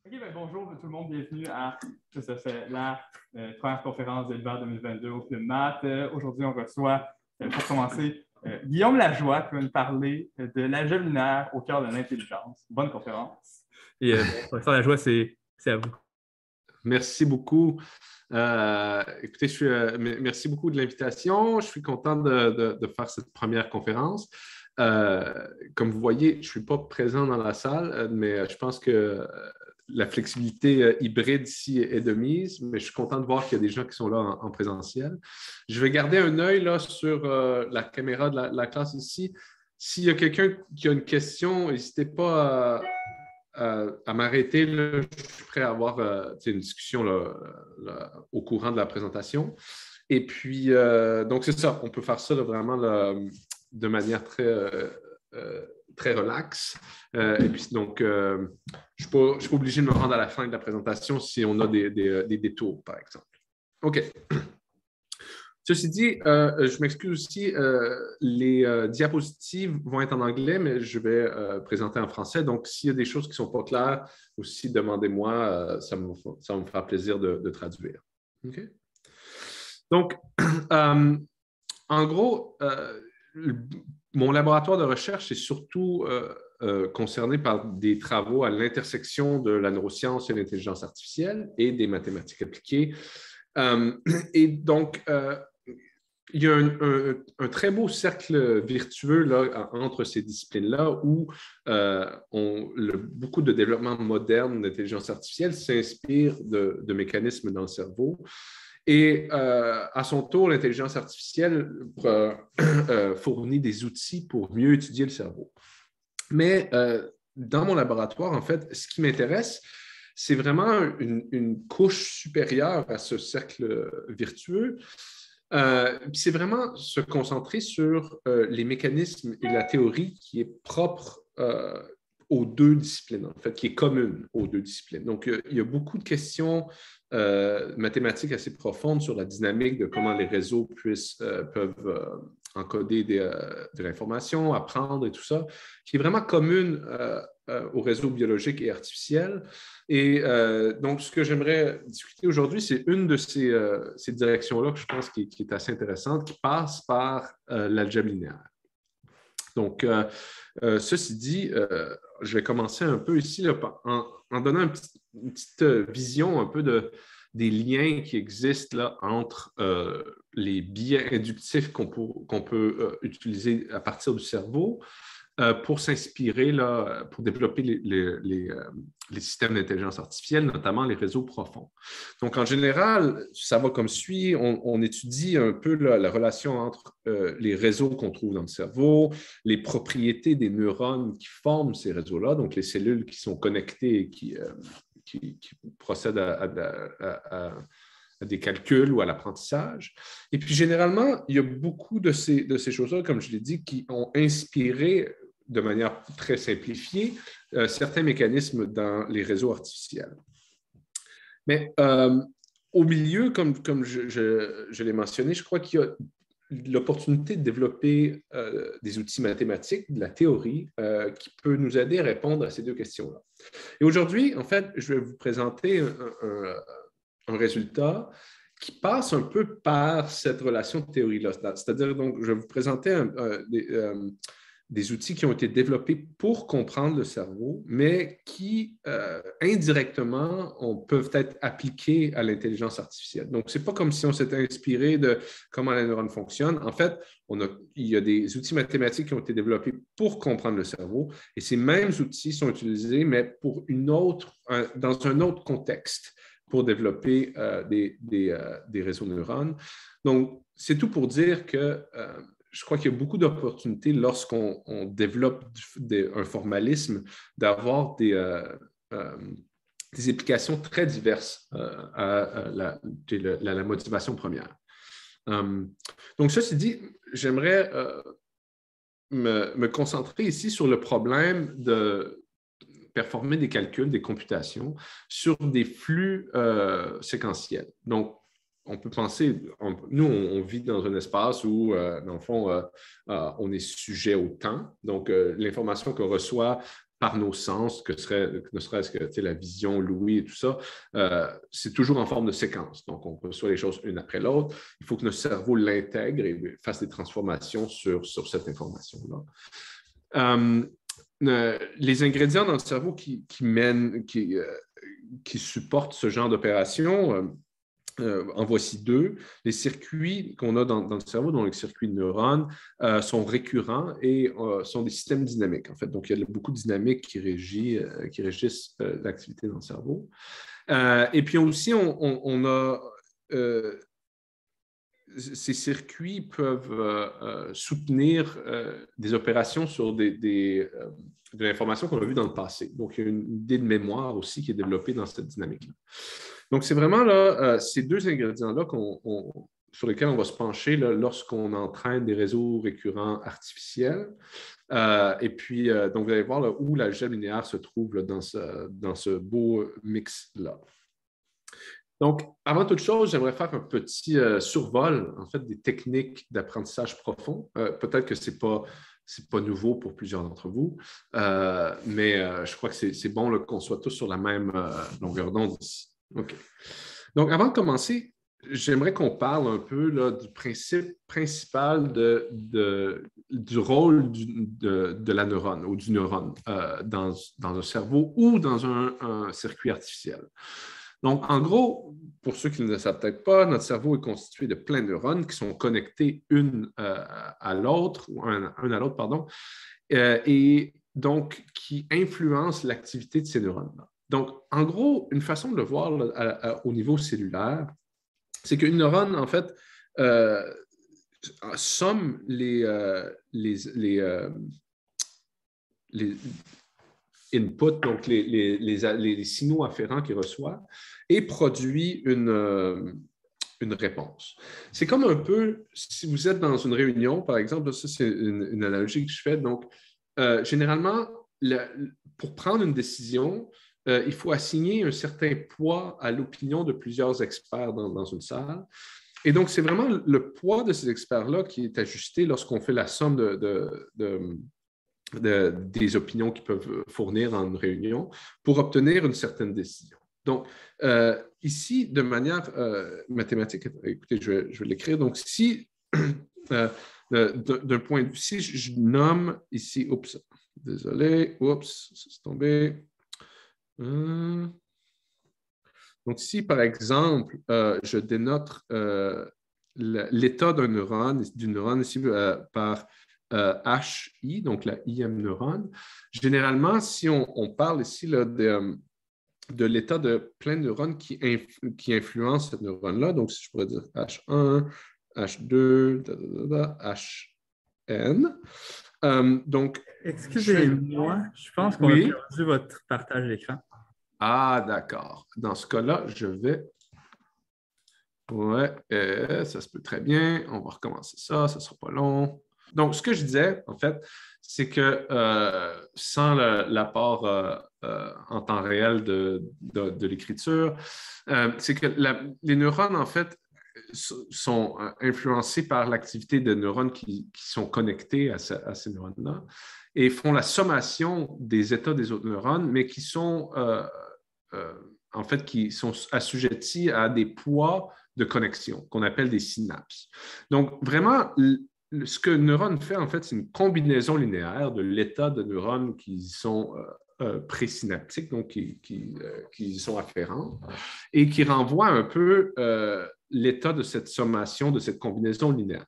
OK, ben bonjour tout le monde, bienvenue à la première conférence de l'hiver 2022 au Club Math. Aujourd'hui, on reçoit, pour commencer, Guillaume Lajoie qui va nous parler de l'algèbre linéaire au cœur de l'intelligence. Bonne conférence. Et professeur Lajoie, c'est à vous. Merci beaucoup. Écoutez, merci beaucoup de l'invitation. Je suis content de faire cette première conférence. Comme vous voyez, je ne suis pas présent dans la salle, mais je pense que la flexibilité hybride ici est de mise, mais je suis content de voir qu'il y a des gens qui sont là en présentiel. Je vais garder un œil là, sur la caméra de la classe ici. S'il y a quelqu'un qui a une question, n'hésitez pas à m'arrêter. Je suis prêt à avoir une discussion au courant de la présentation. Et puis, donc c'est ça, on peut faire ça vraiment de manière très relaxe. Et puis, donc, je ne suis pas obligé de me rendre à la fin de la présentation si on a des détours, par exemple. OK. Ceci dit, je m'excuse aussi, les diapositives vont être en anglais, mais je vais présenter en français. Donc, s'il y a des choses qui ne sont pas claires, aussi demandez-moi, ça me fera plaisir de traduire. OK? Donc, en gros, mon laboratoire de recherche est surtout concerné par des travaux à l'intersection de la neuroscience et l'intelligence artificielle et des mathématiques appliquées. Et donc, il y a un très beau cercle virtueux là, entre ces disciplines-là où beaucoup de développement moderne d'intelligence artificielle s'inspire de mécanismes dans le cerveau. Et à son tour, l'intelligence artificielle fournit des outils pour mieux étudier le cerveau. Mais dans mon laboratoire, en fait, ce qui m'intéresse, c'est vraiment une couche supérieure à ce cercle virtueux. C'est vraiment se concentrer sur les mécanismes et la théorie qui est propre aux deux disciplines, en fait, qui est commune aux deux disciplines. Donc, il y a beaucoup de questions mathématiques assez profondes sur la dynamique de comment les réseaux peuvent encoder de l'information, apprendre et tout ça, qui est vraiment commune aux réseaux biologiques et artificiels. Et donc, ce que j'aimerais discuter aujourd'hui, c'est une de ces directions-là que je pense qui est assez intéressante, qui passe par l'algèbre linéaire. Donc, ceci dit, je vais commencer un peu ici là, en donnant une petite vision un peu des liens qui existent là, entre les biais inductifs qu'on peut utiliser à partir du cerveau pour s'inspirer, pour développer les systèmes d'intelligence artificielle, notamment les réseaux profonds. Donc, en général, ça va comme suit. On étudie un peu la relation entre les réseaux qu'on trouve dans le cerveau, les propriétés des neurones qui forment ces réseaux-là, donc les cellules qui sont connectées et qui procèdent à des calculs ou à l'apprentissage. Et puis, généralement, il y a beaucoup de ces choses-là, comme je l'ai dit, qui ont inspiré de manière très simplifiée certains mécanismes dans les réseaux artificiels. Mais au milieu, comme je l'ai mentionné, je crois qu'il y a l'opportunité de développer des outils mathématiques, de la théorie, qui peut nous aider à répondre à ces deux questions-là. Et aujourd'hui, en fait, je vais vous présenter un résultat qui passe un peu par cette relation de théorie-là. C'est-à-dire, donc, je vais vous présenter des outils qui ont été développés pour comprendre le cerveau, mais qui, indirectement, peuvent être appliqués à l'intelligence artificielle. Donc, ce n'est pas comme si on s'était inspiré de comment la neurone fonctionne. En fait, il y a des outils mathématiques qui ont été développés pour comprendre le cerveau, et ces mêmes outils sont utilisés, mais dans un autre contexte, pour développer des réseaux de neurones. Donc, c'est tout pour dire que je crois qu'il y a beaucoup d'opportunités lorsqu'on développe un formalisme d'avoir des applications très diverses à la motivation première. Donc, ceci dit, j'aimerais me concentrer ici sur le problème de performer des calculs, des computations sur des flux séquentiels. Donc, on peut penser, nous, on vit dans un espace où, dans le fond, on est sujet au temps. Donc, l'information qu'on reçoit par nos sens, ne serait-ce que la vision, l'ouïe et tout ça, c'est toujours en forme de séquence. Donc, on reçoit les choses une après l'autre. Il faut que notre cerveau l'intègre et fasse des transformations sur cette information-là. Les ingrédients dans le cerveau qui supportent ce genre d'opération, en voici deux. Les circuits qu'on a dans le cerveau, donc les circuits de neurones, sont récurrents et sont des systèmes dynamiques, en fait. Donc, il y a beaucoup de dynamiques qui régissent l'activité dans le cerveau. Et puis aussi, on a... ces circuits peuvent soutenir des opérations sur de l'information qu'on a vue dans le passé. Donc, il y a une idée de mémoire aussi qui est développée dans cette dynamique-là. Donc, c'est vraiment là, ces deux ingrédients-là sur lesquels on va se pencher là, lorsqu'on entraîne des réseaux récurrents artificiels. Et puis, donc, vous allez voir là, où l'algèbre linéaire se trouve là, dans ce beau mix-là. Donc, avant toute chose, j'aimerais faire un petit survol, en fait, des techniques d'apprentissage profond. Peut-être que ce n'est pas nouveau pour plusieurs d'entre vous, mais je crois que c'est bon là, qu'on soit tous sur la même longueur d'onde ici. OK. Donc, avant de commencer, j'aimerais qu'on parle un peu là, du principe principal du rôle de la neurone ou du neurone dans un cerveau ou dans un circuit artificiel. Donc, en gros, pour ceux qui ne le savent peut-être pas, notre cerveau est constitué de plein de neurones qui sont connectés une à l'autre, ou un à l'autre, pardon, et donc qui influencent l'activité de ces neurones-là. Donc, en gros, une façon de le voir là, au niveau cellulaire, c'est qu'une neurone, en fait, somme les inputs, donc les signaux afférents qu'il reçoit, et produit une réponse. C'est comme un peu, si vous êtes dans une réunion, par exemple, ça c'est une analogie que je fais, donc généralement, pour prendre une décision, il faut assigner un certain poids à l'opinion de plusieurs experts dans une salle. Et donc, c'est vraiment le poids de ces experts-là qui est ajusté lorsqu'on fait la somme des opinions qu'ils peuvent fournir en une réunion pour obtenir une certaine décision. Donc, ici, de manière mathématique, écoutez, je vais l'écrire. Donc, si, d'un point de vue, si je nomme ici, oups, désolé, oups, c'est tombé. Donc, si, par exemple, je dénote l'état d'une neurone ici par HI, donc la IM neurone, généralement, si on parle ici là, de l'état de plein de neurones qui influencent cette neurone-là, donc si je pourrais dire H1, H2, HN. Donc, excusez-moi, je pense qu'on a perdu votre partage d'écran. Ah, d'accord. Dans ce cas-là, je vais... Ouais, ça se peut très bien. On va recommencer ça, ne sera pas long. Donc, ce que je disais, en fait, c'est que sans l'apport en temps réel de l'écriture, c'est que les neurones, en fait, sont influencés par l'activité de neurones qui sont connectés à ces neurones-là et font la sommation des états des autres neurones, mais qui sont, en fait, qui sont assujettis à des poids de connexion qu'on appelle des synapses. Donc, vraiment, ce que neurone fait, en fait, c'est une combinaison linéaire de l'état de neurones qui sont présynaptiques, donc qui sont afférents, et qui renvoie un peu l'état de cette sommation, de cette combinaison linéaire.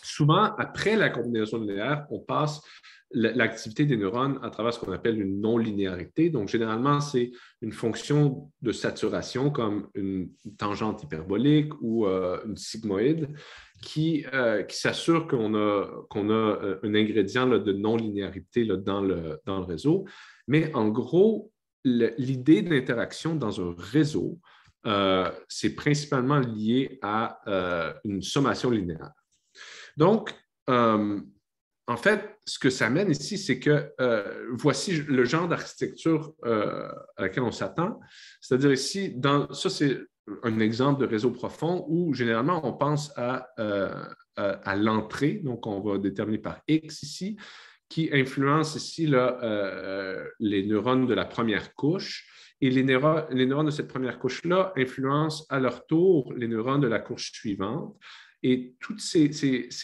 Souvent, après la combinaison linéaire, on passe l'activité des neurones à travers ce qu'on appelle une non-linéarité. Donc, généralement, c'est une fonction de saturation comme une tangente hyperbolique ou une sigmoïde qui s'assure qu'on a un ingrédient là, de non-linéarité là, dans le réseau. Mais en gros, l'idée d'interaction dans un réseau, c'est principalement lié à une sommation linéaire. Donc, en fait, ce que ça mène ici, c'est que voici le genre d'architecture à laquelle on s'attend. C'est-à-dire ici, ça c'est un exemple de réseau profond où généralement on pense à l'entrée, donc on va déterminer par X ici, qui influencent ici là, les neurones de la première couche. Et les neurones de cette première couche-là influencent à leur tour les neurones de la couche suivante. Et toutes ces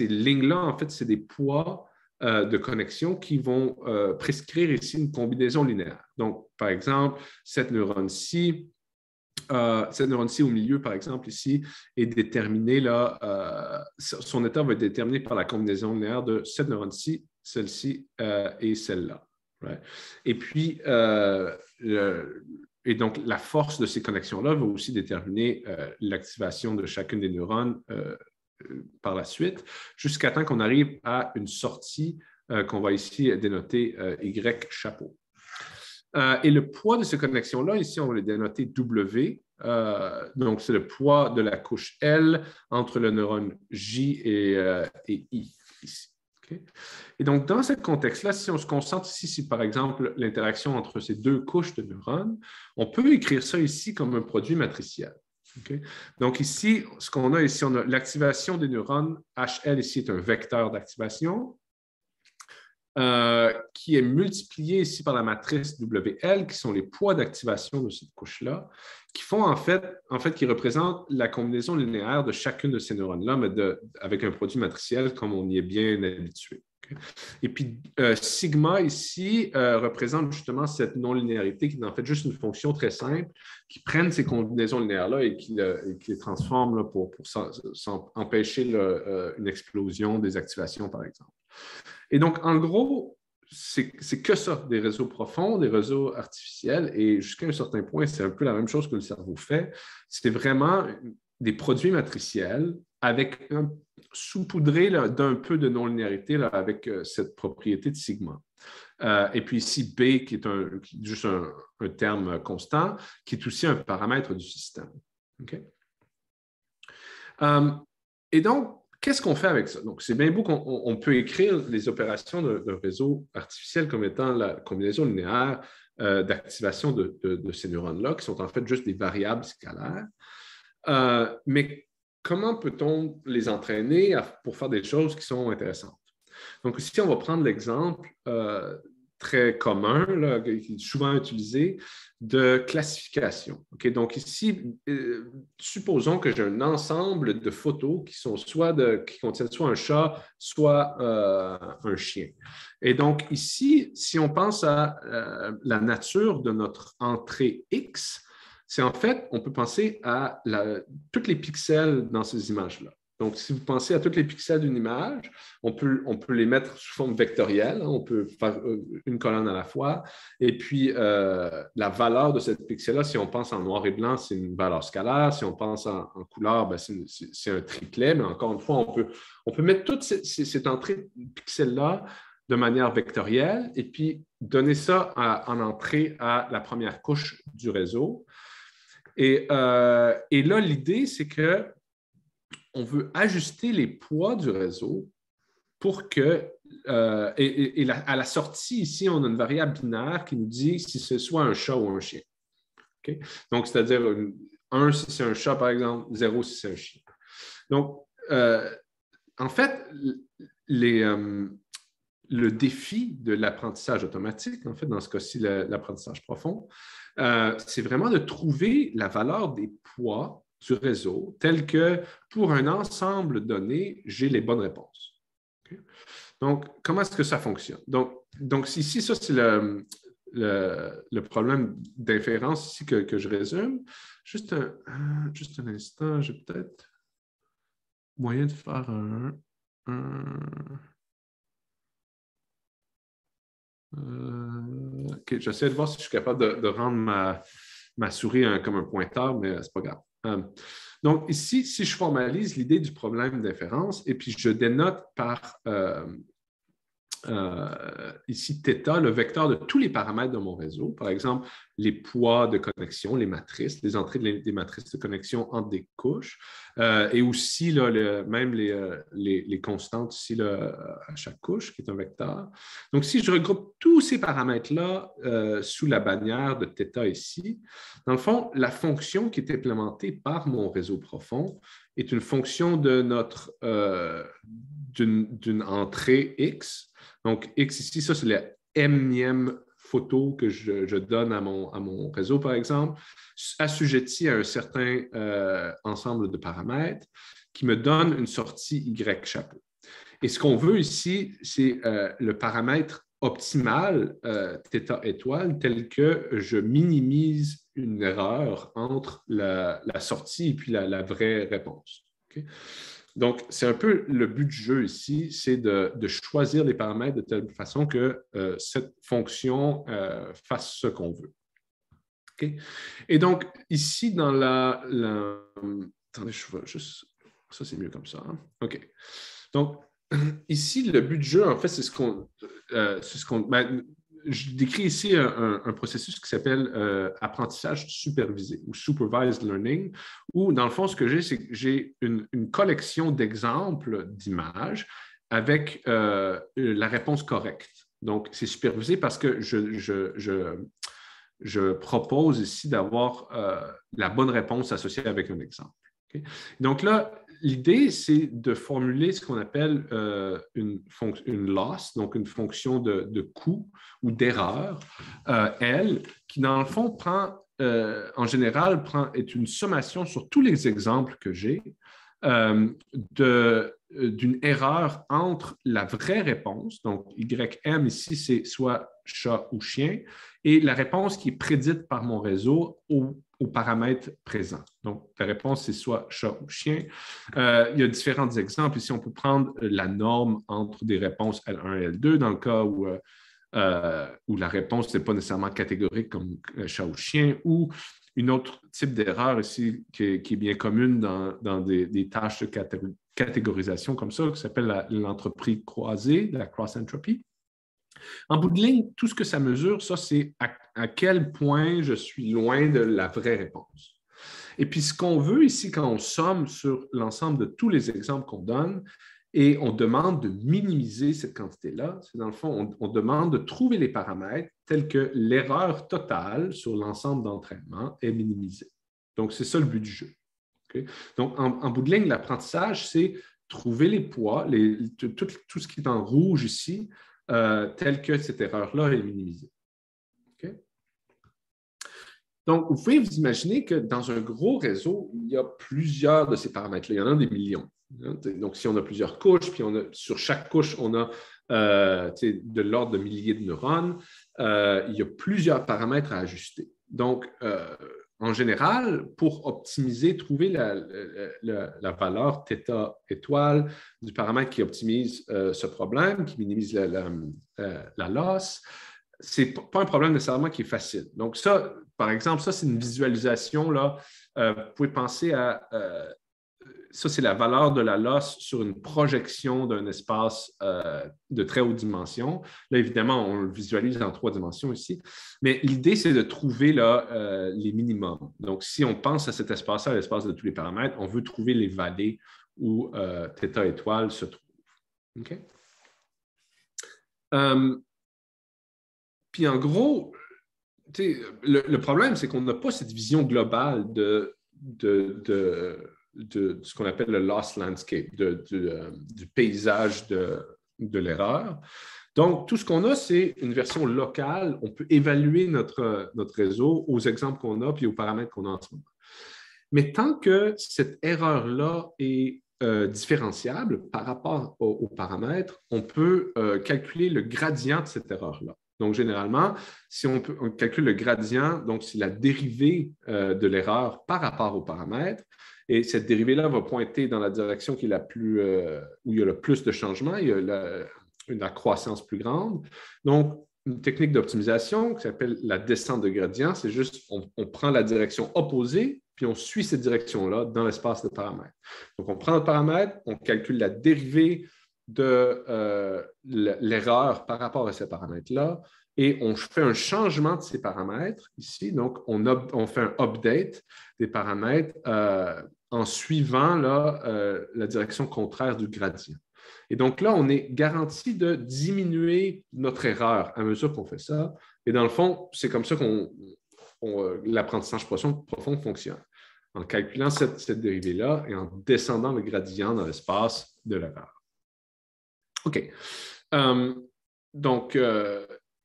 lignes-là, en fait, c'est des poids de connexion qui vont prescrire ici une combinaison linéaire. Donc, par exemple, cette neurone-ci au milieu, par exemple, ici, est déterminée, là, son état va être déterminé par la combinaison linéaire de cette neurone-ci, celle-ci et celle-là. Right? Et puis, et donc, la force de ces connexions-là va aussi déterminer l'activation de chacune des neurones par la suite, jusqu'à temps qu'on arrive à une sortie qu'on va ici dénoter Y chapeau. Et le poids de ces connexions-là, ici, on va les dénoter W. Donc, c'est le poids de la couche L entre le neurone J et I, ici. Okay? Et donc, dans ce contexte-là, si on se concentre ici sur, par exemple, l'interaction entre ces deux couches de neurones, on peut écrire ça ici comme un produit matriciel. Okay? Donc, ici, ce qu'on a ici, on a l'activation des neurones. HL, ici, est un vecteur d'activation. Qui est multiplié ici par la matrice WL, qui sont les poids d'activation de cette couche-là, qui font en fait, qui représentent la combinaison linéaire de chacune de ces neurones-là, mais avec un produit matriciel comme on y est bien habitué. Okay? Et puis, sigma ici représente justement cette non-linéarité qui est en fait juste une fonction très simple qui prennent ces combinaisons linéaires-là et qui les transforment là, pour empêcher une explosion des activations, par exemple. Et donc, en gros, c'est que ça, des réseaux profonds, des réseaux artificiels, et jusqu'à un certain point, c'est un peu la même chose que le cerveau fait. C'est vraiment des produits matriciels avec saupoudrés d'un peu de non-linéarité avec cette propriété de sigma. Et puis ici, B, qui est juste un terme constant, qui est aussi un paramètre du système. Okay? Et donc, qu'est-ce qu'on fait avec ça? Donc, c'est bien beau qu'on peut écrire les opérations d'un réseau artificiel comme étant la combinaison linéaire d'activation de ces neurones-là, qui sont en fait juste des variables scalaires. Mais comment peut-on les entraîner pour faire des choses qui sont intéressantes? Donc, ici, on va prendre l'exemple très commun, là, qui est souvent utilisé, de classification. Okay? Donc ici, supposons que j'ai un ensemble de photos qui contiennent soit un chat, soit un chien. Et donc ici, si on pense à la nature de notre entrée X, c'est en fait, on peut penser à tous les pixels dans ces images-là. Donc, si vous pensez à tous les pixels d'une image, on peut les mettre sous forme vectorielle. On peut faire une colonne à la fois. Et puis, la valeur de cette pixel-là, si on pense en noir et blanc, c'est une valeur scalaire. Si on pense en couleur, ben, c'est un triplet. Mais encore une fois, on peut mettre toute cette entrée pixel-là de manière vectorielle et puis donner ça en entrée à la première couche du réseau. Et là, l'idée, c'est que on veut ajuster les poids du réseau pour que, à la sortie, ici, on a une variable binaire qui nous dit si c'est soit un chat ou un chien. Okay? Donc, c'est-à-dire 1 si c'est un chat, par exemple, 0 si c'est un chien. Donc, en fait, le défi de l'apprentissage automatique, en fait, dans ce cas-ci, l'apprentissage profond, c'est vraiment de trouver la valeur des poids du réseau, tel que pour un ensemble donné, j'ai les bonnes réponses. Okay? Donc, comment est-ce que ça fonctionne? Donc ici, ça, c'est le problème d'inférence ici que je résume. Juste un instant, j'ai peut-être moyen de faire OK, j'essaie de voir si je suis capable de rendre ma souris comme un pointeur, mais ce n'est pas grave. Donc, ici, si je formalise l'idée du problème d'inférence et puis je dénote par ici θ, le vecteur de tous les paramètres de mon réseau, par exemple, les poids de connexion, les matrices, les entrées des matrices de connexion entre des couches, et aussi là, même les constantes ici là, à chaque couche, qui est un vecteur. Donc, si je regroupe tous ces paramètres-là sous la bannière de θ ici, dans le fond, la fonction qui est implémentée par mon réseau profond est une fonction de d'une entrée X Donc, X ici, ça, c'est la énième photo que je donne à mon réseau, par exemple, assujetti à un certain ensemble de paramètres qui me donne une sortie Y chapeau. Et ce qu'on veut ici, c'est le paramètre optimal, θ étoile, tel que je minimise une erreur entre la sortie et puis la vraie réponse. Okay? Donc, c'est un peu le but du jeu ici, c'est de choisir les paramètres de telle façon que cette fonction fasse ce qu'on veut. Okay? Et donc, ici, dans attendez, je vois juste... Ça, c'est mieux comme ça. Hein? OK. Donc, ici, le but du jeu, en fait, c'est ce qu'on... je décris ici un processus qui s'appelle apprentissage supervisé ou supervised learning, où, dans le fond, ce que j'ai, c'est que j'ai une collection d'exemples d'images avec la réponse correcte. Donc, c'est supervisé parce que je propose ici d'avoir la bonne réponse associée avec un exemple. Okay? Donc là, l'idée, c'est de formuler ce qu'on appelle une loss, donc une fonction de coût ou d'erreur, L, qui dans le fond en général, est une sommation sur tous les exemples que j'ai d'une erreur entre la vraie réponse, donc YM ici, c'est soit chat ou chien, et la réponse qui est prédite par mon réseau au paramètre présent. Donc, la réponse, c'est soit chat ou chien. Il y a différents exemples. Ici, on peut prendre la norme entre des réponses L1 et L2 dans le cas où la réponse n'est pas nécessairement catégorique comme chat ou chien, ou une autre type d'erreur ici qui est bien commune dans des tâches de catégorisation comme ça, qui s'appelle l'entropie croisée, la cross-entropy. En bout de ligne, tout ce que ça mesure, ça, c'est à quel point je suis loin de la vraie réponse. Et puis, ce qu'on veut ici, quand on somme sur l'ensemble de tous les exemples qu'on donne, et on demande de minimiser cette quantité-là, c'est dans le fond, on demande de trouver les paramètres tels que l'erreur totale sur l'ensemble d'entraînement est minimisée. Donc, c'est ça le but du jeu. Okay? Donc, en bout de ligne, l'apprentissage, c'est trouver les poids, tout ce qui est en rouge ici, tel que cette erreur-là est minimisée. Okay? Donc, vous pouvez vous imaginer que dans un gros réseau, il y a plusieurs de ces paramètres-là. Il y en a des millions. Donc, si on a plusieurs couches, puis sur chaque couche, on a de l'ordre de milliers de neurones, il y a plusieurs paramètres à ajuster. Donc, en général, pour optimiser, trouver la valeur θ étoile du paramètre qui optimise ce problème, qui minimise la loss, ce n'est pas un problème nécessairement qui est facile. Donc, ça, par exemple, ça, c'est une visualisation. Là, vous pouvez penser à... ça, c'est la valeur de la loss sur une projection d'un espace de très haute dimension. Là, évidemment, on le visualise en 3 dimensions ici. Mais l'idée, c'est de trouver là, les minimums. Donc, si on pense à cet espace-là, l'espace de tous les paramètres, on veut trouver les vallées où θ étoile se trouve. OK? Puis, en gros, le problème, c'est qu'on n'a pas cette vision globale de ce qu'on appelle le loss landscape, du paysage de l'erreur. Donc, tout ce qu'on a, c'est une version locale. On peut évaluer notre réseau aux exemples qu'on a puis aux paramètres qu'on a en ce moment. Mais tant que cette erreur-là est différenciable par rapport aux paramètres, on peut calculer le gradient de cette erreur-là. Donc, généralement, si on calcule le gradient, donc c'est la dérivée de l'erreur par rapport aux paramètres. Et cette dérivée-là va pointer dans la direction qui est où il y a le plus de changements, il y a une croissance plus grande. Donc, une technique d'optimisation qui s'appelle la descente de gradient, c'est juste on prend la direction opposée, puis on suit cette direction-là dans l'espace de paramètres. Donc, on prend notre paramètre, on calcule la dérivée de l'erreur par rapport à ces paramètres-là, et on fait un changement de ces paramètres ici. Donc, on fait un update des paramètres en suivant là, la direction contraire du gradient. Et donc là, on est garanti de diminuer notre erreur à mesure qu'on fait ça. Et dans le fond, c'est comme ça que l'apprentissage profond fonctionne, en calculant cette dérivée-là et en descendant le gradient dans l'espace de l'erreur. OK. donc,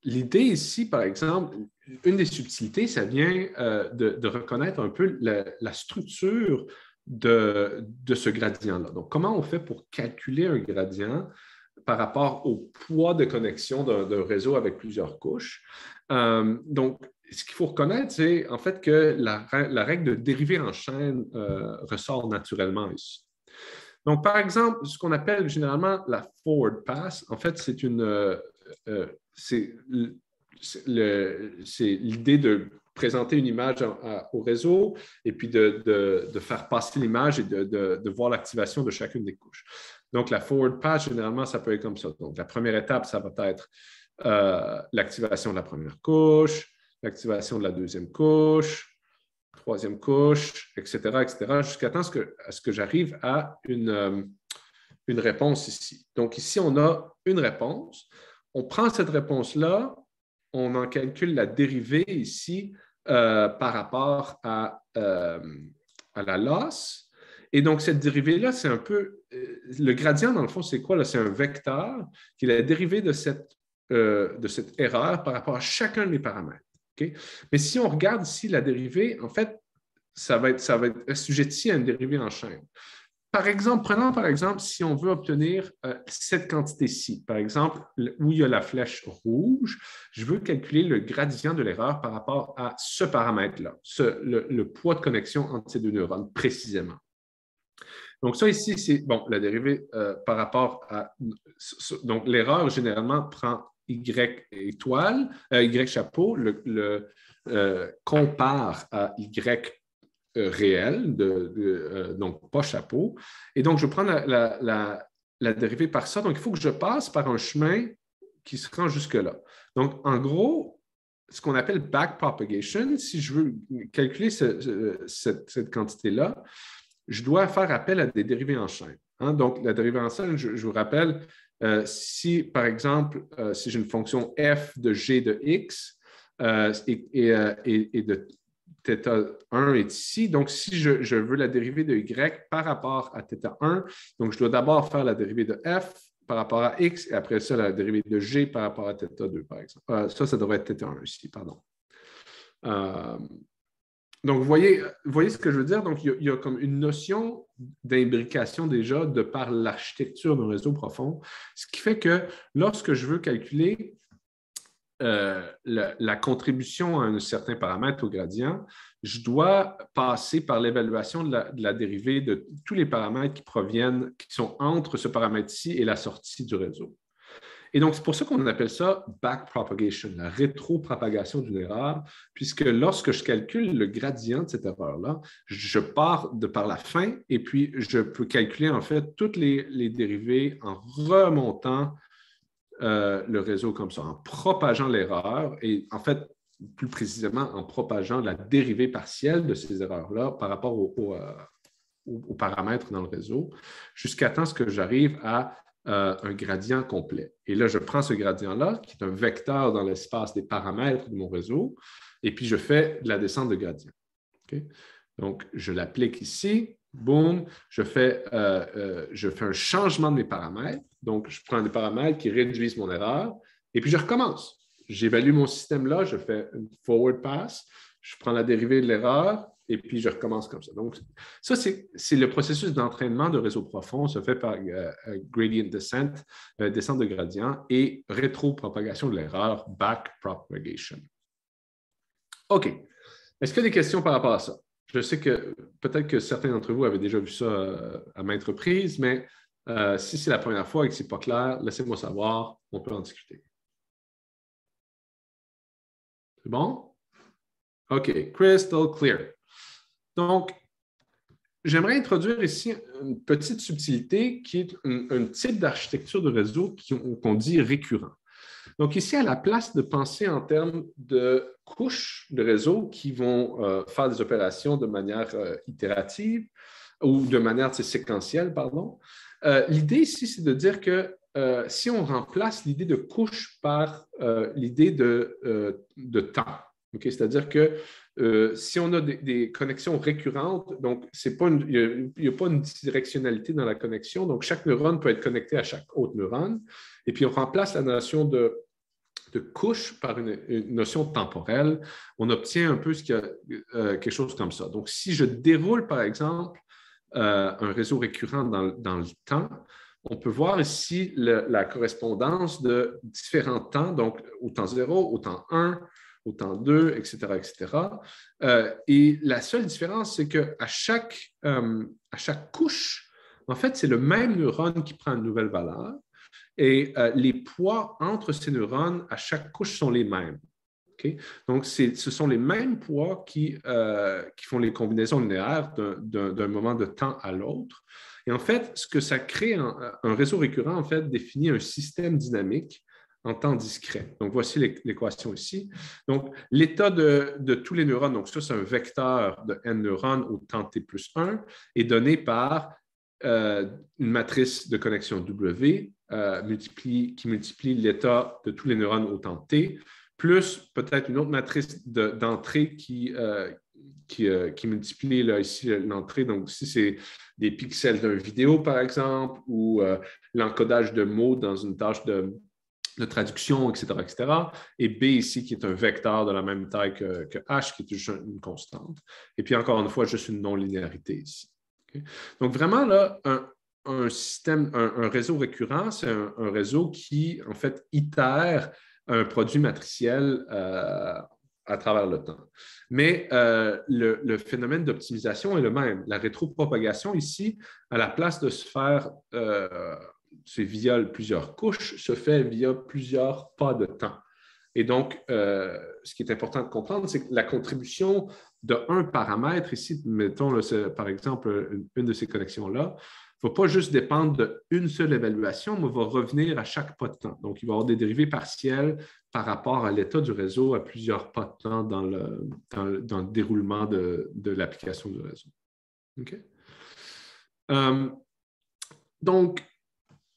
l'idée ici, par exemple, une des subtilités, ça vient de reconnaître un peu la structure de ce gradient-là. Donc, comment on fait pour calculer un gradient par rapport au poids de connexion d'un réseau avec plusieurs couches? Donc, ce qu'il faut reconnaître, c'est en fait que la règle de dérivée en chaîne ressort naturellement ici. Donc, par exemple, ce qu'on appelle généralement la forward pass, en fait, c'est l'idée de présenter une image au réseau et puis de faire passer l'image et de voir l'activation de chacune des couches. Donc, la forward pass, généralement, ça peut être comme ça. Donc, la première étape, ça va être l'activation de la première couche, l'activation de la deuxième couche, troisième couche, etc., jusqu'à temps à ce que j'arrive à une réponse ici. Donc, ici, on a une réponse. On prend cette réponse-là, on en calcule la dérivée ici par rapport à la loss. Et donc, cette dérivée-là, c'est un peu... le gradient, dans le fond, c'est quoi? Là? C'est un vecteur qui est la dérivée de cette erreur par rapport à chacun des paramètres. Okay? Mais si on regarde ici la dérivée, en fait, ça va être assujetti à une dérivée en chaîne. Prenons par exemple, si on veut obtenir cette quantité-ci, par exemple, où il y a la flèche rouge, je veux calculer le gradient de l'erreur par rapport à ce paramètre-là, le poids de connexion entre ces deux neurones, précisément. Donc, ça ici, c'est la dérivée par rapport à... Donc, l'erreur, généralement, prend Y étoile, Y chapeau, compare à Y réel, donc pas chapeau. Et donc, je prends la dérivée par ça. Donc, il faut que je passe par un chemin qui se rend jusque-là. Donc, en gros, ce qu'on appelle backpropagation, si je veux calculer cette quantité-là, je dois faire appel à des dérivées en chaîne. Hein? Donc, la dérivée en chaîne, je vous rappelle, si, par exemple, si j'ai une fonction f de g de x et de θ1 est ici, donc si je veux la dérivée de y par rapport à θ1, donc je dois d'abord faire la dérivée de f par rapport à x et après ça, la dérivée de g par rapport à θ2, par exemple. Ça devrait être θ1 ici, pardon. Donc, vous voyez ce que je veux dire? Donc, il y a comme une notion d'imbrication déjà de par l'architecture d'un réseau profond, ce qui fait que lorsque je veux calculer la contribution à un certain paramètre au gradient, je dois passer par l'évaluation de la dérivée de tous les paramètres qui sont entre ce paramètre-ci et la sortie du réseau. Et donc, c'est pour ça qu'on appelle ça backpropagation, la rétropropagation d'une erreur, puisque lorsque je calcule le gradient de cette erreur-là, je pars de par la fin et puis je peux calculer en fait toutes les dérivées en remontant le réseau comme ça, en propageant l'erreur et en fait, plus précisément, en propageant la dérivée partielle de ces erreurs-là par rapport aux paramètres dans le réseau, jusqu'à temps que j'arrive à un gradient complet. Et là, je prends ce gradient-là, qui est un vecteur dans l'espace des paramètres de mon réseau, et puis je fais de la descente de gradient. Okay? Donc, je l'applique ici, boum, je fais un changement de mes paramètres. Donc, je prends des paramètres qui réduisent mon erreur, et puis je recommence. J'évalue mon système-là, je fais une forward pass, je prends la dérivée de l'erreur, et puis je recommence comme ça. Donc, ça, c'est le processus d'entraînement de réseau profond, se fait par gradient descent, descente de gradient, et rétropropagation de l'erreur, backpropagation. OK. Est-ce qu'il y a des questions par rapport à ça? Je sais que peut-être que certains d'entre vous avaient déjà vu ça à maintes reprises, mais si c'est la première fois et que ce n'est pas clair, laissez-moi savoir, on peut en discuter. C'est bon? OK. Crystal clear. Donc, j'aimerais introduire ici une petite subtilité qui est un type d'architecture de réseau qu'on dit récurrent. Donc, ici, à la place de penser en termes de couches de réseau qui vont faire des opérations de manière itérative ou de manière séquentielle, pardon, l'idée ici, c'est de dire que si on remplace l'idée de couche par l'idée de temps, Okay? C'est-à-dire que si on a des connexions récurrentes, donc il n'y a pas une directionnalité dans la connexion, donc chaque neurone peut être connecté à chaque autre neurone, et puis on remplace la notion de couche par une notion temporelle, on obtient un peu quelque chose comme ça. Donc, si je déroule, par exemple, un réseau récurrent dans le temps, on peut voir ici la correspondance de différents temps, donc au temps 0, au temps 1, au temps 2, etc., etc. Et la seule différence, c'est qu'à chaque couche, en fait, c'est le même neurone qui prend une nouvelle valeur et les poids entre ces neurones à chaque couche sont les mêmes. Okay? Donc, ce sont les mêmes poids qui font les combinaisons linéaires d'un moment de temps à l'autre. Et en fait, ce que ça crée, un réseau récurrent, en fait, définit un système dynamique en temps discret. Donc, voici l'équation ici. Donc, l'état de tous les neurones, donc ça, c'est un vecteur de n neurones au temps t plus 1, est donné par une matrice de connexion W qui multiplie l'état de tous les neurones au temps t, plus peut-être une autre matrice d'entrée qui multiplie là, ici l'entrée. Donc, ici, c'est des pixels d'une vidéo, par exemple, ou l'encodage de mots dans une tâche de traduction, etc., etc. Et B ici, qui est un vecteur de la même taille que H, qui est juste une constante. Et puis, encore une fois, juste une non-linéarité ici. Okay? Donc, vraiment, là, un réseau récurrent, c'est un réseau qui, en fait, itère un produit matriciel à travers le temps. Mais le phénomène d'optimisation est le même. La rétropropagation ici, à la place de se faire via plusieurs couches, se fait via plusieurs pas de temps. Et donc, ce qui est important de comprendre, c'est que la contribution d'un paramètre, ici, mettons là, par exemple une de ces connexions-là, ne va pas juste dépendre d'une seule évaluation, mais va revenir à chaque pas de temps. Donc, il va y avoir des dérivés partiels par rapport à l'état du réseau à plusieurs pas de temps dans le déroulement de l'application du réseau. Okay? Donc,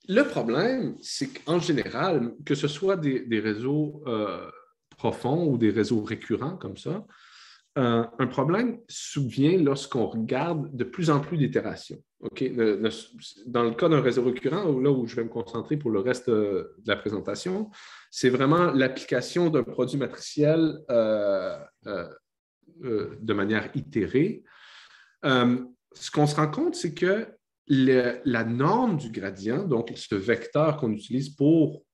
le problème, c'est qu'en général, que ce soit des réseaux profonds ou des réseaux récurrents comme ça, un problème survient lorsqu'on regarde de plus en plus d'itérations. Okay? Dans le cas d'un réseau récurrent, là où je vais me concentrer pour le reste de la présentation, c'est vraiment l'application d'un produit matriciel de manière itérée. Ce qu'on se rend compte, c'est que la norme du gradient, donc ce vecteur qu'on utilise pour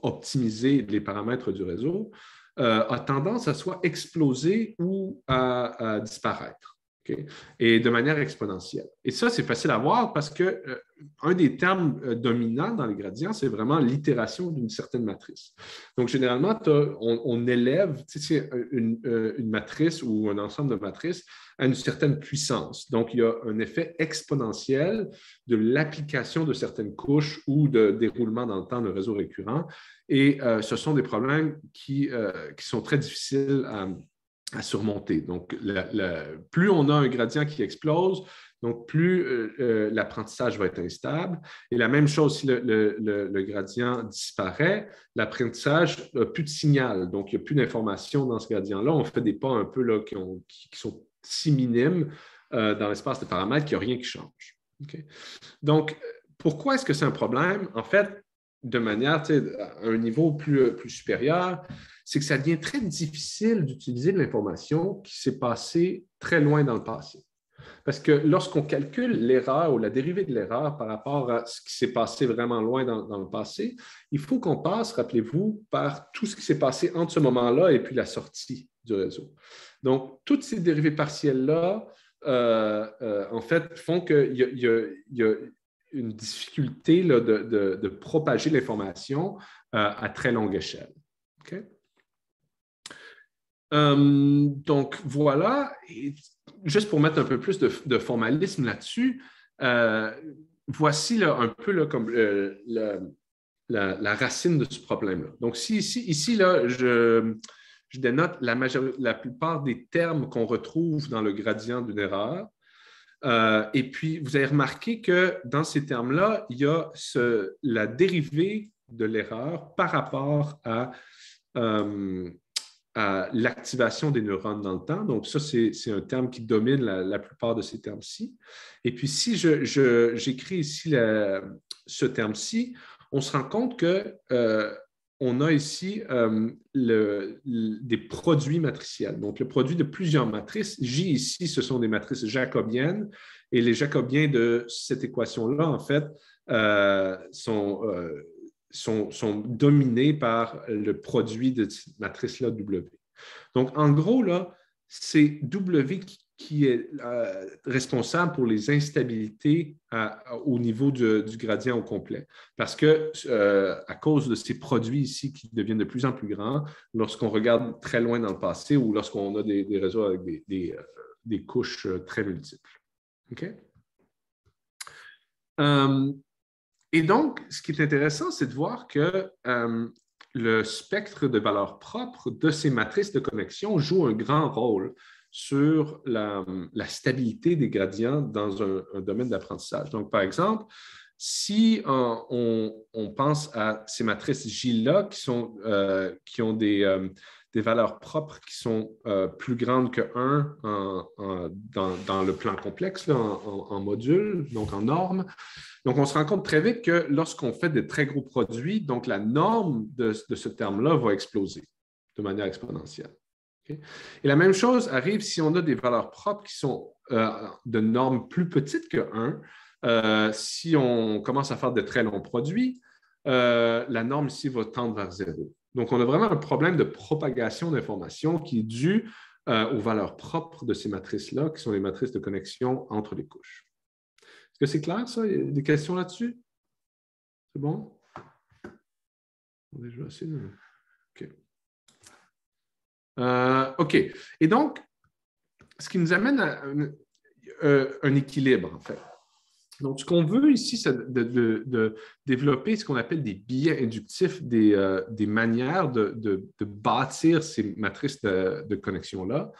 optimiser les paramètres du réseau, a tendance à soit exploser ou à disparaître. Okay? Et de manière exponentielle. Et ça, c'est facile à voir parce qu'un des termes dominants dans les gradients, c'est vraiment l'itération d'une certaine matrice. Donc, généralement, on élève une matrice ou un ensemble de matrices à une certaine puissance. Donc, il y a un effet exponentiel de l'application de certaines couches ou de déroulement dans le temps de réseaux récurrents. Et ce sont des problèmes qui sont très difficiles à surmonter. Donc, plus on a un gradient qui explose, donc plus l'apprentissage va être instable. Et la même chose, si le gradient disparaît, l'apprentissage n'a plus de signal. Donc, il n'y a plus d'information dans ce gradient-là. On fait des pas un peu là, qui sont si minimes dans l'espace de paramètres qu'il n'y a rien qui change. Okay? Donc, pourquoi est-ce que c'est un problème? En fait, de manière à un niveau plus supérieur, c'est que ça devient très difficile d'utiliser de l'information qui s'est passée très loin dans le passé. Parce que lorsqu'on calcule l'erreur ou la dérivée de l'erreur par rapport à ce qui s'est passé vraiment loin dans le passé, il faut qu'on passe, rappelez-vous, par tout ce qui s'est passé entre ce moment-là et puis la sortie du réseau. Donc, toutes ces dérivées partielles-là, en fait, font qu'il y a une difficulté là, de propager l'information à très longue échelle. Okay? Donc, voilà. Et juste pour mettre un peu plus de formalisme là-dessus, voici là, un peu là, comme la racine de ce problème-là. Donc, ici là, je dénote la plupart des termes qu'on retrouve dans le gradient d'une erreur. Et puis, vous avez remarqué que dans ces termes-là, il y a la dérivée de l'erreur par rapport à à l'activation des neurones dans le temps. Donc, ça, c'est un terme qui domine la plupart de ces termes-ci. Et puis, si j'écris ici ce terme-ci, on se rend compte que on a ici des produits matriciels. Donc, le produit de plusieurs matrices. J ici, ce sont des matrices jacobiennes. Et les jacobiens de cette équation-là, en fait, sont dominés par le produit de cette matrice-là, W. Donc, en gros, là, c'est W qui est responsable pour les instabilités au niveau du gradient au complet. Parce que, à cause de ces produits ici qui deviennent de plus en plus grands, lorsqu'on regarde très loin dans le passé ou lorsqu'on a des réseaux avec des couches très multiples. OK? Et donc, ce qui est intéressant, c'est de voir que le spectre de valeurs propres de ces matrices de connexion joue un grand rôle sur la stabilité des gradients dans un domaine d'apprentissage. Donc, par exemple, si on pense à ces matrices J-là qui ont des valeurs propres qui sont plus grandes que 1 dans le plan complexe, là, en module, donc en norme. Donc, on se rend compte très vite que lorsqu'on fait de très gros produits, donc la norme de ce terme-là va exploser de manière exponentielle. Okay? Et la même chose arrive si on a des valeurs propres qui sont de normes plus petites que 1. Si on commence à faire de très longs produits, la norme ici va tendre vers 0. Donc, on a vraiment un problème de propagation d'informations qui est dû aux valeurs propres de ces matrices-là, qui sont les matrices de connexion entre les couches. Est-ce que c'est clair, ça? Il y a des questions là-dessus? C'est bon? Je vais essayer de... OK. OK. Et donc, ce qui nous amène à un équilibre, en fait. Donc, ce qu'on veut ici, c'est de développer ce qu'on appelle des biais inductifs, des manières de bâtir ces matrices de connexion-là,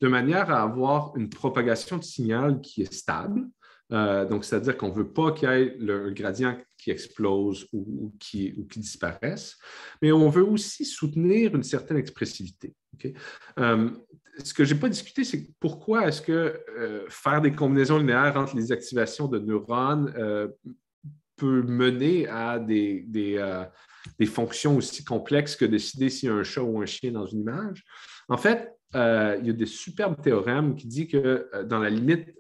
de manière à avoir une propagation de signal qui est stable. Donc, c'est-à-dire qu'on ne veut pas qu'il y ait un gradient qui explose ou qui disparaisse, mais on veut aussi soutenir une certaine expressivité. Okay? Ce que je n'ai pas discuté, c'est pourquoi est-ce que faire des combinaisons linéaires entre les activations de neurones peut mener à des fonctions aussi complexes que décider s'il y a un chat ou un chien dans une image. En fait, il y a des superbes théorèmes qui disent que dans la limite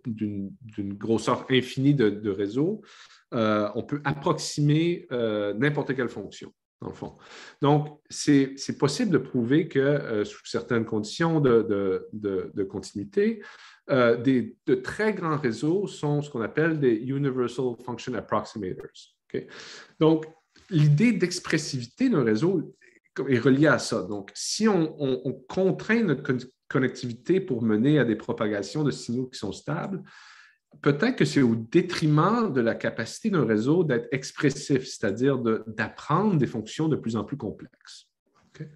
d'une grosseur infinie de réseau, on peut approximer n'importe quelle fonction, dans le fond. Donc, c'est possible de prouver que sous certaines conditions de continuité, de très grands réseaux sont ce qu'on appelle des Universal Function Approximators. Okay? Donc, l'idée d'expressivité d'un réseau est reliée à ça. Donc, si on contraint notre connectivité pour mener à des propagations de signaux qui sont stables, peut-être que c'est au détriment de la capacité d'un réseau d'être expressif, c'est-à-dire d'apprendre des fonctions de plus en plus complexes. Okay?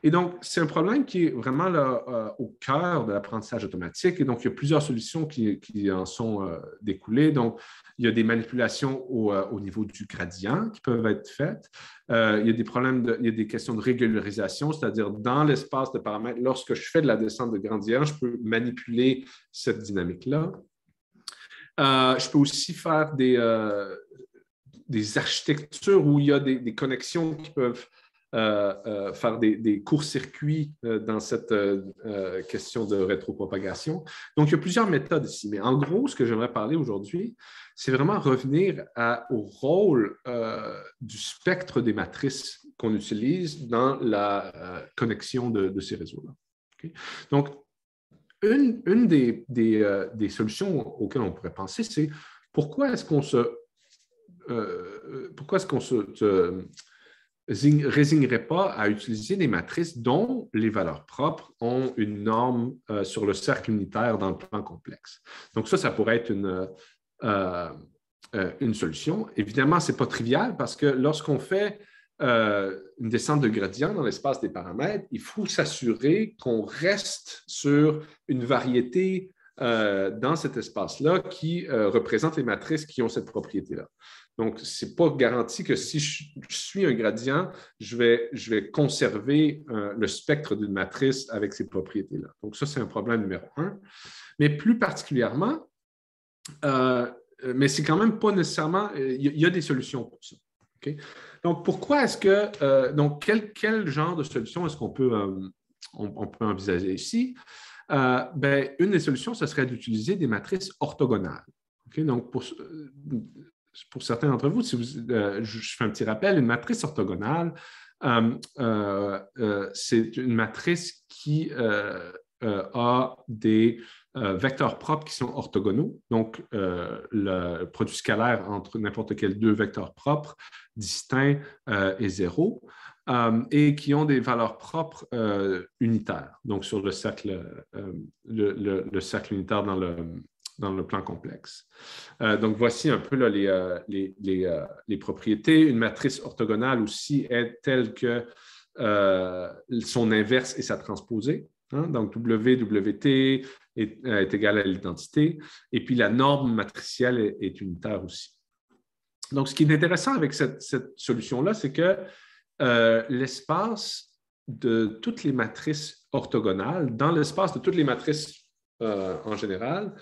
Et donc, c'est un problème qui est vraiment là, au cœur de l'apprentissage automatique. Et donc, il y a plusieurs solutions qui en sont découlées. Donc, il y a des manipulations au niveau du gradient qui peuvent être faites. Il y a des problèmes, il y a des questions de régularisation, c'est-à-dire dans l'espace de paramètres, lorsque je fais de la descente de gradient, je peux manipuler cette dynamique-là. Je peux aussi faire des architectures où il y a des connexions qui peuvent faire des courts-circuits dans cette question de rétropropagation. Donc, il y a plusieurs méthodes ici. Mais en gros, ce que j'aimerais parler aujourd'hui, c'est vraiment revenir au rôle du spectre des matrices qu'on utilise dans la connexion de ces réseaux-là. Okay? Donc, une des solutions auxquelles on pourrait penser, c'est pourquoi est-ce qu'on se résignerait pas à utiliser des matrices dont les valeurs propres ont une norme sur le cercle unitaire dans le plan complexe. Donc ça pourrait être une solution. Évidemment, ce n'est pas trivial parce que lorsqu'on fait une descente de gradient dans l'espace des paramètres, il faut s'assurer qu'on reste sur une variété dans cet espace-là qui représente les matrices qui ont cette propriété-là. Donc, ce n'est pas garanti que si je suis un gradient, je vais conserver le spectre d'une matrice avec ces propriétés-là. Donc, ça, c'est un problème numéro un. Mais plus particulièrement, mais c'est quand même pas nécessairement, il y a des solutions pour ça. Okay? Donc, pourquoi est-ce que, donc, quel genre de solution est-ce qu'on peut, on peut envisager ici? Une des solutions, ce serait d'utiliser des matrices orthogonales. Okay? Donc, pour certains d'entre vous, si je fais un petit rappel, une matrice orthogonale, c'est une matrice qui a des vecteurs propres qui sont orthogonaux, donc le produit scalaire entre n'importe quels deux vecteurs propres distincts est zéro, et qui ont des valeurs propres unitaires, donc sur le cercle, le cercle unitaire dans le plan complexe. Donc, voici un peu là, les propriétés. Une matrice orthogonale aussi est telle que son inverse est sa transposée. Hein? Donc, WT est égal à l'identité. Et puis, la norme matricielle est unitaire aussi. Donc, ce qui est intéressant avec cette solution-là, c'est que l'espace de toutes les matrices orthogonales, dans l'espace de toutes les matrices en général,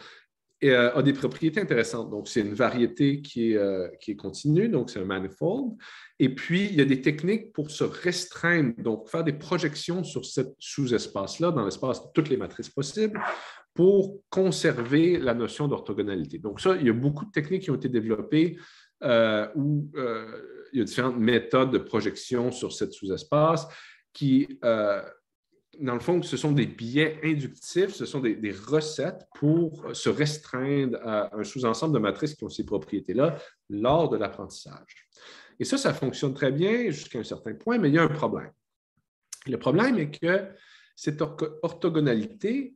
a des propriétés intéressantes. Donc, c'est une variété qui est continue, donc c'est un manifold. Et puis, il y a des techniques pour se restreindre, donc faire des projections sur ce sous-espace-là, dans l'espace de toutes les matrices possibles, pour conserver la notion d'orthogonalité. Donc, ça, il y a beaucoup de techniques qui ont été développées où il y a différentes méthodes de projection sur ce sous-espace qui dans le fond, ce sont des biais inductifs, ce sont des recettes pour se restreindre à un sous-ensemble de matrices qui ont ces propriétés-là lors de l'apprentissage. Et ça fonctionne très bien jusqu'à un certain point, mais il y a un problème. Le problème est que cette orthogonalité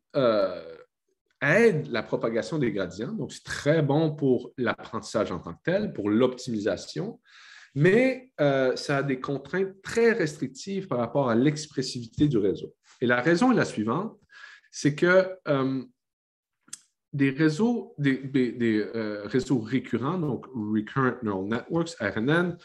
aide la propagation des gradients, donc c'est très bon pour l'apprentissage en tant que tel, pour l'optimisation, mais ça a des contraintes très restrictives par rapport à l'expressivité du réseau. Et la raison est la suivante, c'est que des réseaux récurrents, donc Recurrent Neural Networks, RNN,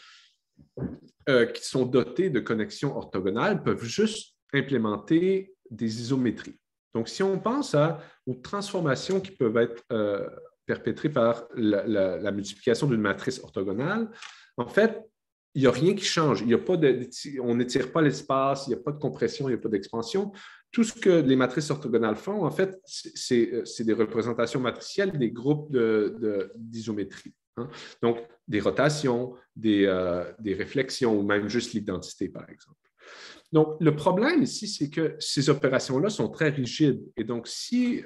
qui sont dotés de connexions orthogonales, peuvent juste implémenter des isométries. Donc, si on pense aux transformations qui peuvent être perpétrées par la multiplication d'une matrice orthogonale, en fait, il n'y a rien qui change. Il y a pas on n'étire pas l'espace, il n'y a pas de compression, il n'y a pas d'expansion. Tout ce que les matrices orthogonales font, en fait, c'est des représentations matricielles des groupes d'isométrie. Hein? Donc, des rotations, des réflexions ou même juste l'identité, par exemple. Donc, le problème ici, c'est que ces opérations-là sont très rigides. Et donc, si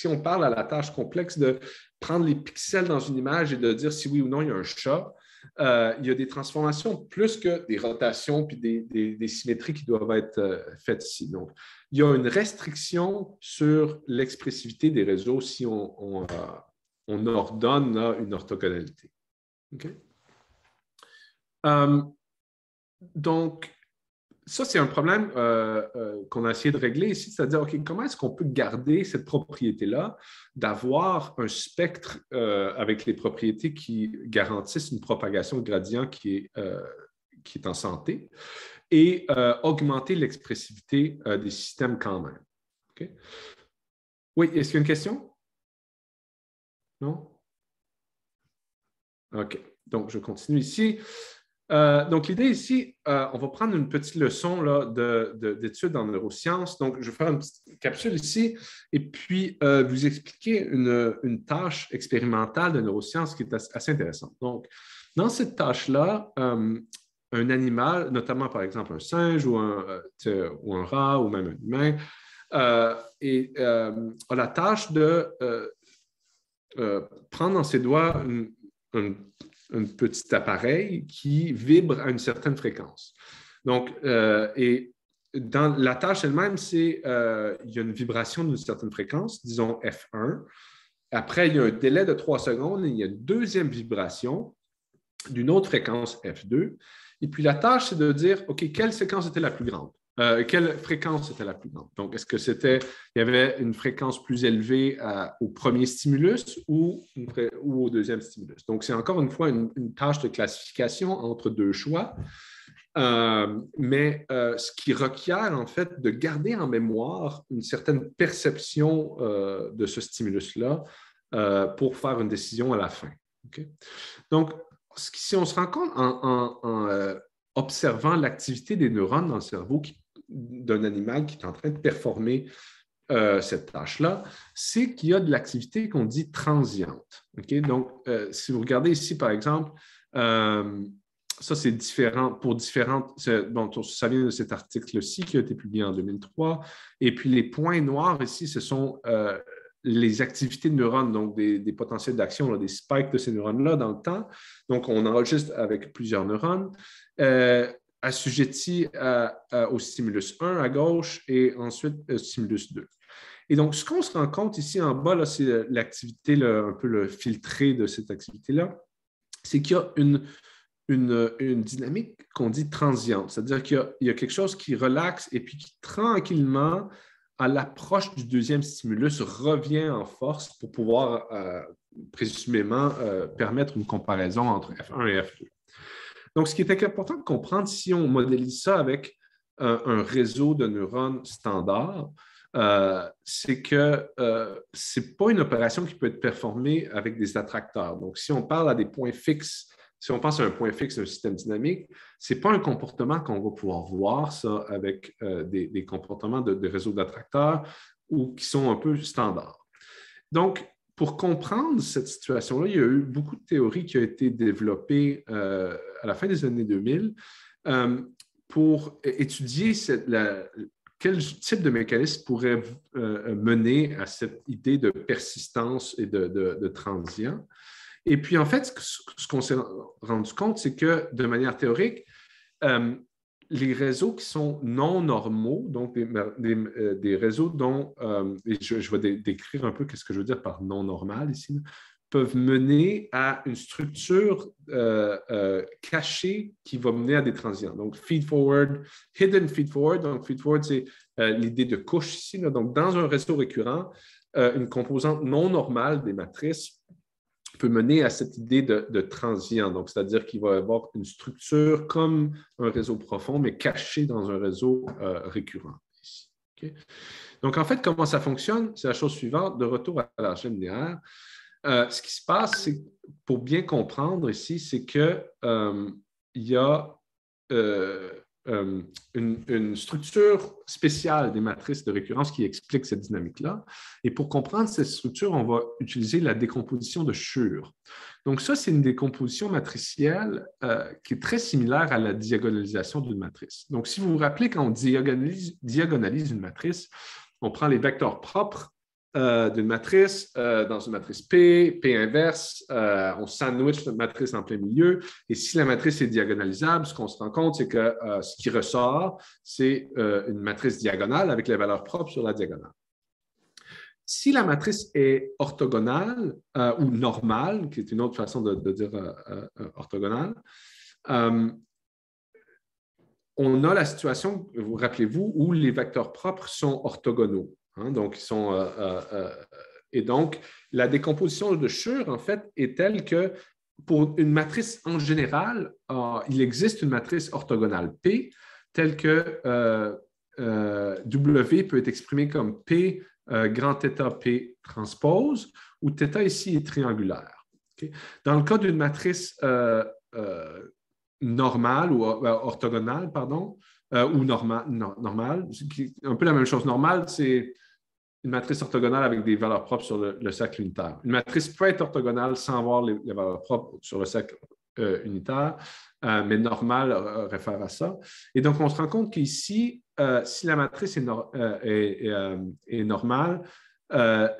on parle à la tâche complexe de prendre les pixels dans une image et de dire si oui ou non il y a un chat, il y a des transformations plus que des rotations puis des symétries qui doivent être faites ici. Donc, il y a une restriction sur l'expressivité des réseaux si on ordonne là, une orthogonalité. Okay? Donc, ça, c'est un problème qu'on a essayé de régler ici, c'est-à-dire, OK, comment est-ce qu'on peut garder cette propriété-là d'avoir un spectre avec les propriétés qui garantissent une propagation de gradient qui est en santé et augmenter l'expressivité des systèmes quand même. Okay? Oui, est-ce qu'il y a une question? Non? OK, donc je continue ici. Donc, l'idée ici, on va prendre une petite leçon d'études en neurosciences. Donc, je vais faire une petite capsule ici et puis vous expliquer une tâche expérimentale de neurosciences qui est assez intéressante. Donc, dans cette tâche-là, un animal, notamment par exemple un singe ou un rat ou même un humain, a la tâche de prendre dans ses doigts un petit appareil qui vibre à une certaine fréquence. Donc, et dans la tâche elle-même, il y a une vibration d'une certaine fréquence, disons F1. Après, il y a un délai de 3 secondes et il y a une deuxième vibration d'une autre fréquence F2. Et puis, la tâche, c'est de dire, OK, quelle séquence était la plus grande? quelle fréquence était la plus grande? Donc, est-ce que il y avait une fréquence plus élevée au premier stimulus ou au deuxième stimulus? Donc, c'est encore une fois une tâche de classification entre deux choix, mais ce qui requiert en fait de garder en mémoire une certaine perception de ce stimulus-là pour faire une décision à la fin. Okay? Donc, si on se rend compte en observant l'activité des neurones dans le cerveau d'un animal qui est en train de performer cette tâche-là, c'est qu'il y a de l'activité qu'on dit transiente. Okay? Donc, si vous regardez ici, par exemple, ça, c'est différent pour différentes. Bon, ça vient de cet article-ci qui a été publié en 2003. Et puis, les points noirs ici, ce sont les activités de neurones, donc des potentiels d'action, des spikes de ces neurones-là dans le temps. Donc, on enregistre avec plusieurs neurones, assujettis au stimulus 1 à gauche et ensuite stimulus 2. Et donc, ce qu'on se rend compte ici en bas, c'est l'activité, un peu le filtré de cette activité-là, c'est qu'il y a une dynamique qu'on dit transiente, c'est-à-dire qu'il y a quelque chose qui relaxe et puis qui tranquillement, à l'approche du deuxième stimulus, revient en force pour pouvoir présumément permettre une comparaison entre F1 et F2. Donc, ce qui est important de comprendre, si on modélise ça avec un réseau de neurones standard, c'est que ce n'est pas une opération qui peut être performée avec des attracteurs. Donc, si on parle à des points fixes, si on pense à un point fixe d'un système dynamique, ce n'est pas un comportement qu'on va pouvoir voir ça avec des comportements de réseaux d'attracteurs ou qui sont un peu standards. Donc, pour comprendre cette situation-là, il y a eu beaucoup de théories qui ont été développées à la fin des années 2000 pour étudier quel type de mécanisme pourrait mener à cette idée de persistance et de transient. Et puis, en fait, ce qu'on s'est rendu compte, c'est que de manière théorique, les réseaux qui sont non normaux, donc des réseaux dont, et je vais décrire un peu ce que je veux dire par non normal ici, peuvent mener à une structure cachée qui va mener à des transients. Donc, feed-forward, hidden feed-forward. Donc, feed-forward, c'est l'idée de couche ici. Là. Donc, dans un réseau récurrent, une composante non normale des matrices peut mener à cette idée de transient. Donc, c'est-à-dire qu'il va y avoir une structure comme un réseau profond, mais caché dans un réseau récurrent. Ici. Okay? Donc, en fait, comment ça fonctionne? C'est la chose suivante, de retour à l'algèbre linéaire. Ce qui se passe, c'est, pour bien comprendre ici, c'est qu'il y a une structure spéciale des matrices de récurrence qui explique cette dynamique-là. Et pour comprendre cette structure, on va utiliser la décomposition de Schur. Donc ça, c'est une décomposition matricielle qui est très similaire à la diagonalisation d'une matrice. Donc si vous vous rappelez, quand on diagonalise une matrice, on prend les vecteurs propres d'une matrice, dans une matrice P inverse, on sandwich notre matrice en plein milieu. Et si la matrice est diagonalisable, ce qu'on se rend compte, c'est que ce qui ressort, c'est une matrice diagonale avec les valeurs propres sur la diagonale. Si la matrice est orthogonale ou normale, qui est une autre façon de dire orthogonale, on a la situation, vous rappelez-vous, où les vecteurs propres sont orthogonaux. Hein, donc, et donc, la décomposition de Schur, en fait, est telle que pour une matrice en général, il existe une matrice orthogonale P, telle que W peut être exprimée comme P grand θ P transpose, où θ ici est triangulaire. Okay? Dans le cas d'une matrice normale ou orthogonale, pardon, ou normale, un peu la même chose. Normale, c'est une matrice orthogonale avec des valeurs propres sur le cercle unitaire. Une matrice peut être orthogonale sans avoir les valeurs propres sur le cercle unitaire, mais normale réfère à ça. Et donc, on se rend compte qu'ici, si la matrice est normale,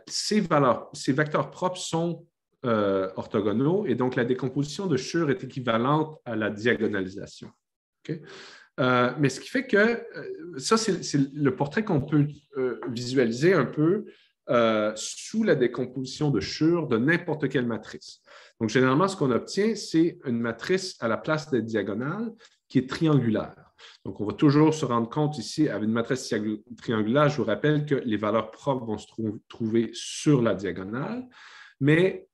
ces vecteurs propres sont orthogonaux et donc la décomposition de Schur est équivalente à la diagonalisation. Okay? Mais ce qui fait que ça, c'est le portrait qu'on peut visualiser un peu sous la décomposition de Schur de n'importe quelle matrice. Donc, généralement, ce qu'on obtient, c'est une matrice à la place d'être diagonale qui est triangulaire. Donc, on va toujours se rendre compte ici, avec une matrice triangulaire, je vous rappelle que les valeurs propres vont se trouver sur la diagonale, mais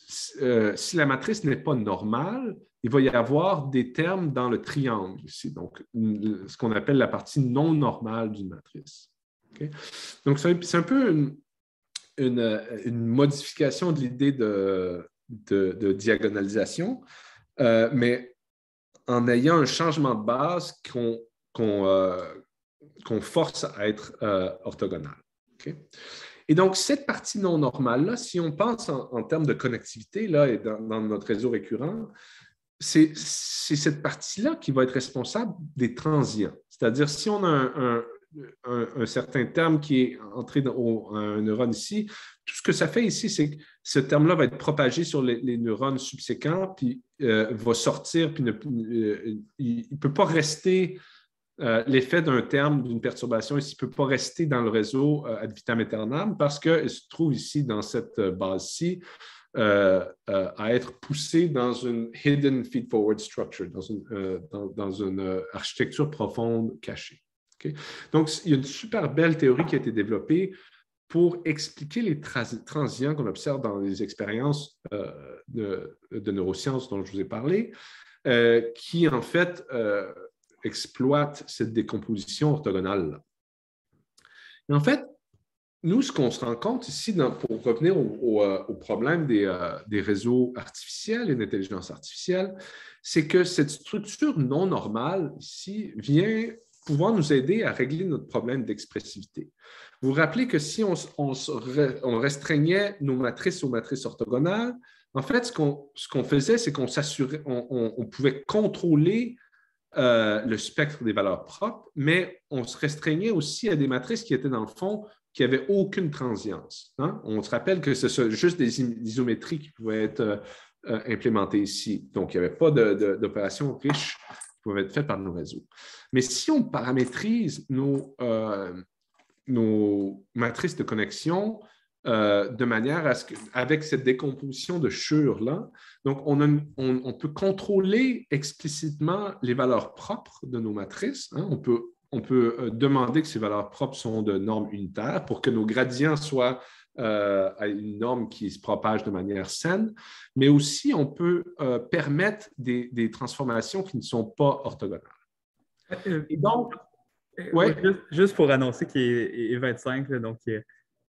si la matrice n'est pas normale, il va y avoir des termes dans le triangle ici, donc ce qu'on appelle la partie non normale d'une matrice. Okay? Donc, c'est un peu une modification de l'idée de diagonalisation, mais en ayant un changement de base qu'on force à être orthogonal. Okay? Et donc, cette partie non normale-là, si on pense en termes de connectivité là, et dans notre réseau récurrent, c'est cette partie-là qui va être responsable des transients. C'est-à-dire, si on a un certain terme qui est entré dans un neurone ici, tout ce que ça fait ici, c'est que ce terme-là va être propagé sur les neurones subséquents, puis va sortir, puis il ne peut pas rester. L'effet d'un terme, d'une perturbation ici, ne peut pas rester dans le réseau ad vitam aeternam parce qu'il se trouve ici dans cette base-ci à être poussé dans une hidden feed-forward structure, dans une architecture profonde cachée. Okay? Donc, il y a une super belle théorie qui a été développée pour expliquer les transients qu'on observe dans les expériences de neurosciences dont je vous ai parlé, qui en fait exploitent cette décomposition orthogonale-là. Et en fait, nous, ce qu'on se rend compte ici, pour revenir au problème des réseaux artificiels et d'intelligence artificielle, c'est que cette structure non normale ici vient pouvoir nous aider à régler notre problème d'expressivité. Vous vous rappelez que si on restreignait nos matrices aux matrices orthogonales, en fait, ce qu'on faisait, c'est qu'on s'assurait, on pouvait contrôler le spectre des valeurs propres, mais on se restreignait aussi à des matrices qui étaient dans le fond qui n'avaient aucune transience. Hein? On se rappelle que c'est juste des isométries qui pouvaient être implémentées ici. Donc, il n'y avait pas d'opérations riches qui pouvaient être faites par nos réseaux. Mais si on paramétrise nos matrices de connexion de manière à ce qu'avec cette décomposition de Schur-là, donc on peut contrôler explicitement les valeurs propres de nos matrices. Hein? On peut demander que ces valeurs propres sont de normes unitaires pour que nos gradients soient à une norme qui se propage de manière saine, mais aussi on peut permettre des transformations qui ne sont pas orthogonales. Et donc, ouais. Juste pour annoncer qu'il est 25, là, donc il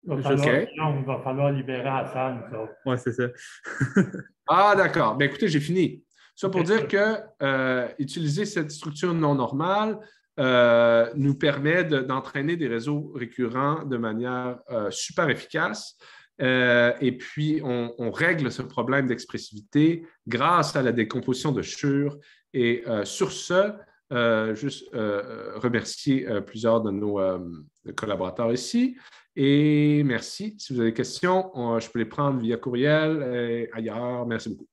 va falloir libérer Hassan. Oui, c'est ça. Ah, d'accord. Bien, écoutez, j'ai fini. Ça pour dire que utiliser cette structure non normale nous permet d'entraîner des réseaux récurrents de manière super efficace. Et puis, on règle ce problème d'expressivité grâce à la décomposition de Schur. Et sur ce, juste remercier plusieurs de nos collaborateurs ici. Et merci. Si vous avez des questions, je peux les prendre via courriel et ailleurs. Merci beaucoup.